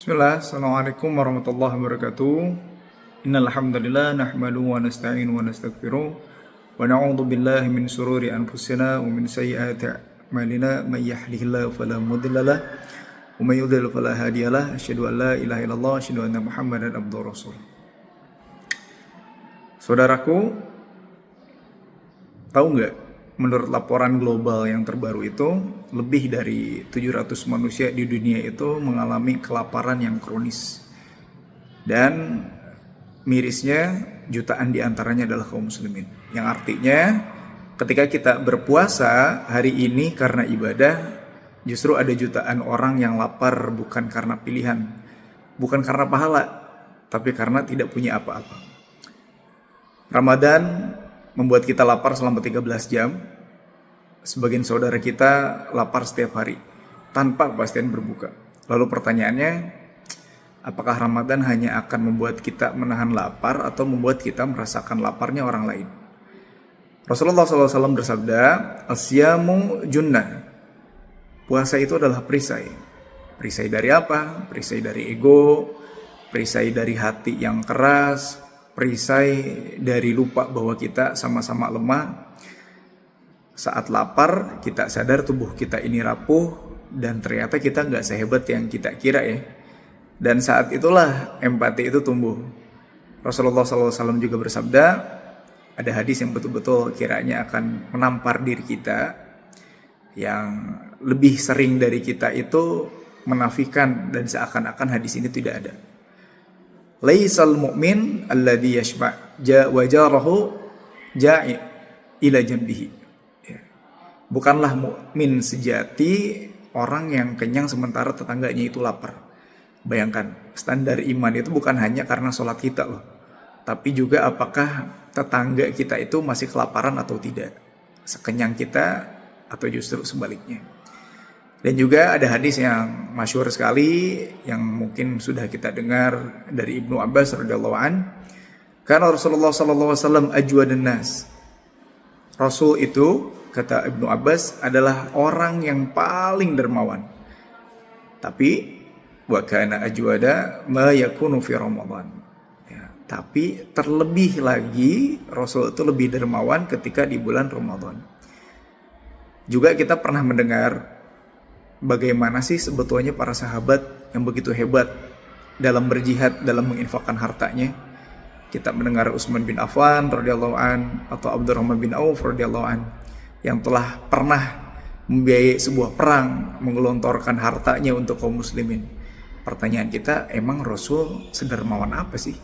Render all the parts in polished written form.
Bismillah, Assalamualaikum warahmatullahi wabarakatuh. Innal hamdalillah nahmaduhu wa nasta'inu wa nastaghfiruh wa na'udzu billahi min shururi anfusina wa min sayyiati a'malina may yahdihillahu fala mudilla lahu wa may yudlil fala hadiyalah. Asyhadu an la ilaha illallah wa asyhadu anna Muhammadan abduhu rasul. Saudaraku, tahu nggak, menurut laporan global yang terbaru itu, lebih dari 700 manusia di dunia itu mengalami kelaparan yang kronis. Dan mirisnya, jutaan diantaranya adalah kaum muslimin. Yang artinya, ketika kita berpuasa hari ini karena ibadah, justru ada jutaan orang yang lapar bukan karena pilihan, bukan karena pahala, tapi karena tidak punya apa-apa. Ramadan membuat kita lapar selama 13 jam. Sebagian saudara kita lapar setiap hari tanpa kepastian berbuka. Lalu pertanyaannya, apakah Ramadan hanya akan membuat kita menahan lapar atau membuat kita merasakan laparnya orang lain? Rasulullah SAW bersabda, "Asyamu junnah." Puasa itu adalah perisai. Perisai dari apa? Perisai dari ego, perisai dari hati yang keras, perisai dari lupa bahwa kita sama-sama lemah. Saat lapar, kita sadar tubuh kita ini rapuh dan ternyata kita nggak sehebat yang kita kira ya. Dan saat itulah empati itu tumbuh. Rasulullah SAW juga bersabda, ada hadis yang betul-betul kiranya akan menampar diri kita, yang lebih sering dari kita itu menafikan dan seakan-akan hadis ini tidak ada. Laisal mu'min alladhi yashba' wa jarahu ja'i ila jambihi. Bukanlah mukmin sejati orang yang kenyang sementara tetangganya itu lapar. Bayangkan, standar iman itu bukan hanya karena sholat kita loh, tapi juga apakah tetangga kita itu masih kelaparan atau tidak, sekenyang kita atau justru sebaliknya. Dan juga ada hadis yang masyhur sekali yang mungkin sudah kita dengar dari Ibnu Abbas radhiyallahu an. Karena Rasulullah sallallahu alaihi wasallam ajwadan nas. Rasul itu, kata Ibnu Abbas, adalah orang yang paling dermawan. Tapi wa kana ajwada ma yakunu fi Ramadan. Ya, tapi terlebih lagi Rasul itu lebih dermawan ketika di bulan Ramadan. Juga kita pernah mendengar bagaimana sih sebetulnya para sahabat yang begitu hebat dalam berjihad, dalam menginfakkan hartanya. Kita mendengar Utsman bin Affan radhiyallahu an atau Abdurrahman bin Auf radhiyallahu an yang telah pernah membiayai sebuah perang, menggelontorkan hartanya untuk kaum muslimin. Pertanyaan kita, emang Rasul sedermawan apa sih?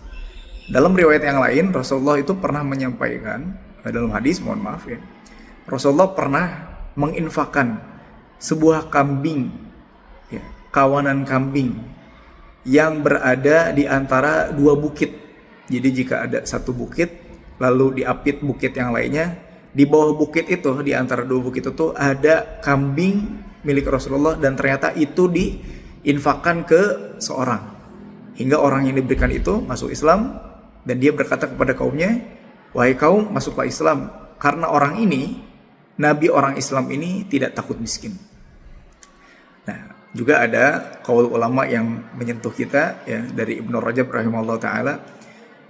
Dalam riwayat yang lain, Rasulullah itu pernah menyampaikan, dalam hadis, mohon maaf ya, Rasulullah pernah menginfakkan sebuah kambing, ya, kawanan kambing yang berada di antara dua bukit. Jadi jika ada satu bukit, lalu diapit bukit yang lainnya, di bawah bukit itu, di antara dua bukit itu ada kambing milik Rasulullah dan ternyata itu diinfakkan ke seorang. Hingga orang yang diberikan itu masuk Islam dan dia berkata kepada kaumnya, "Wahai kaum, masuklah Islam, karena orang ini, Nabi orang Islam ini tidak takut miskin." Nah, juga ada qaul ulama yang menyentuh kita ya, dari Ibnu Rajab rahimahullah taala.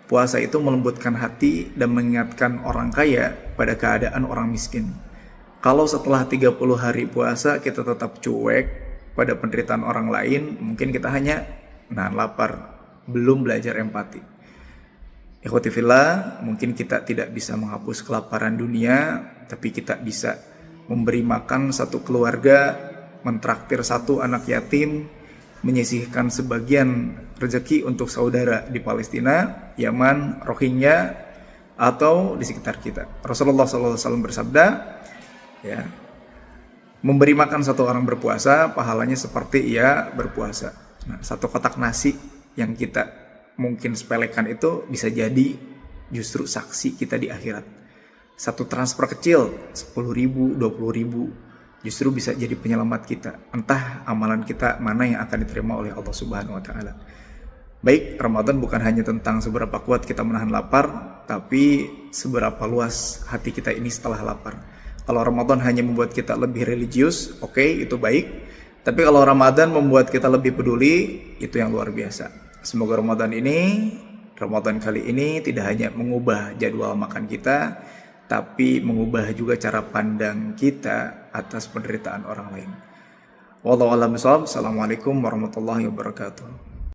Puasa itu melembutkan hati dan mengingatkan orang kaya pada keadaan orang miskin. Kalau setelah 30 hari puasa kita tetap cuek pada penderitaan orang lain, mungkin kita hanya nahan lapar, belum belajar empati. Ikhwati fillah, mungkin kita tidak bisa menghapus kelaparan dunia, tapi kita bisa memberi makan satu keluarga, mentraktir satu anak yatim, menyisihkan sebagian rezeki untuk saudara di Palestina, Yaman, Rohingya, atau di sekitar kita. Rasulullah SAW bersabda, ya, memberi makan satu orang berpuasa, pahalanya seperti ia berpuasa. Nah, satu kotak nasi yang kita mungkin sepelekan itu bisa jadi justru saksi kita di akhirat. Satu transfer kecil, 10.000, 20.000, justru bisa jadi penyelamat kita. Entah amalan kita mana yang akan diterima oleh Allah Subhanahu wa taala. Baik, Ramadan bukan hanya tentang seberapa kuat kita menahan lapar, tapi seberapa luas hati kita ini setelah lapar. Kalau Ramadan hanya membuat kita lebih religius, oke, itu baik. Tapi kalau Ramadan membuat kita lebih peduli, itu yang luar biasa. Semoga Ramadan kali ini tidak hanya mengubah jadwal makan kita, tapi mengubah juga cara pandang kita atas penderitaan orang lain. Wallahu a'lam bishawab. Assalamualaikum warahmatullahi wabarakatuh.